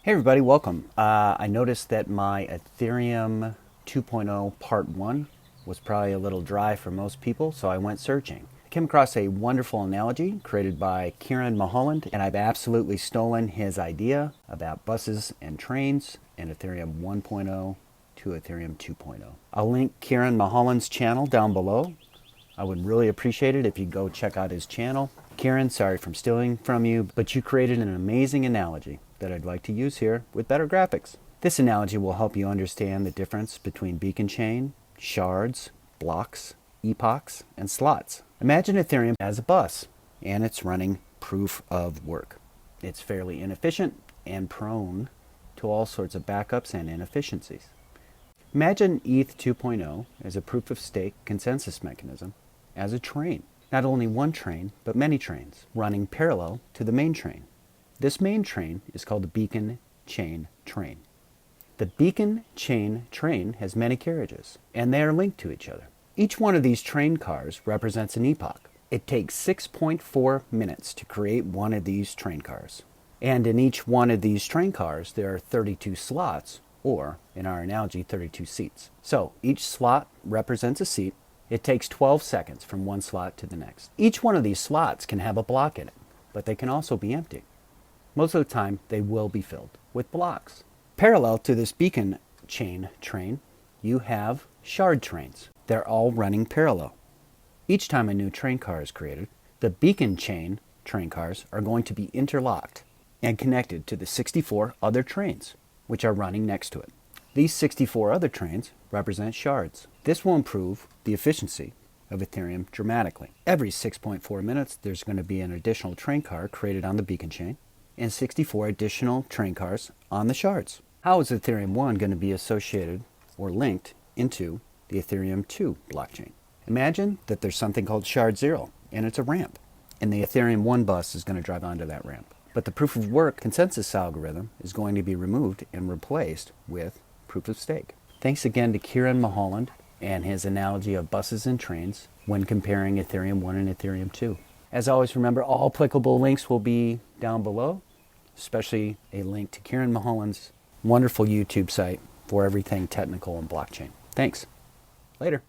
Hey everybody, welcome. I noticed that my Ethereum 2.0 Part 1 was probably a little dry for most people, so I went searching. I came across a wonderful analogy created by Kieran Mulholland, and I've absolutely stolen his idea about buses and trains in Ethereum 1.0 to Ethereum 2.0. I'll link Kieran Mulholland's channel down below. I would really appreciate it if you go check out his channel. Kieran, sorry for stealing from you, but you created an amazing analogy that I'd like to use here with better graphics. This analogy will help you understand the difference between beacon chain, shards, blocks, epochs, and slots. Imagine Ethereum as a bus, and it's running proof of work. It's fairly inefficient and prone to all sorts of backups and inefficiencies. Imagine ETH 2.0 as a proof of stake consensus mechanism as a train. Not only one train, but many trains running parallel to the main train. This main train is called the beacon chain train. The beacon chain train has many carriages, and they are linked to each other. Each one of these train cars represents an epoch. It takes 6.4 minutes to create one of these train cars. And in each one of these train cars, there are 32 slots, or, in our analogy, 32 seats. So each slot represents a seat. It takes 12 seconds from one slot to the next. Each one of these slots can have a block in it, but they can also be empty. Most of the time, they will be filled with blocks. Parallel to this beacon chain train, you have shard trains. They're all running parallel. Each time a new train car is created, the beacon chain train cars are going to be interlocked and connected to the 64 other trains, which are running next to it. These 64 other trains represent shards. This will improve the efficiency of Ethereum dramatically. Every 6.4 minutes, there's going to be an additional train car created on the beacon chain, and 64 additional train cars on the shards. How is Ethereum 1 going to be associated or linked into the Ethereum 2 blockchain? Imagine that there's something called shard 0, and it's a ramp, and the Ethereum 1 bus is going to drive onto that ramp. But the proof of work consensus algorithm is going to be removed and replaced with proof of stake. Thanks again to Kieran Mulholland and his analogy of buses and trains when comparing Ethereum 1 and Ethereum 2. As always, remember all applicable links will be down below, especially a link to Kieran Mulholland's wonderful YouTube site for everything technical and blockchain. Thanks. Later.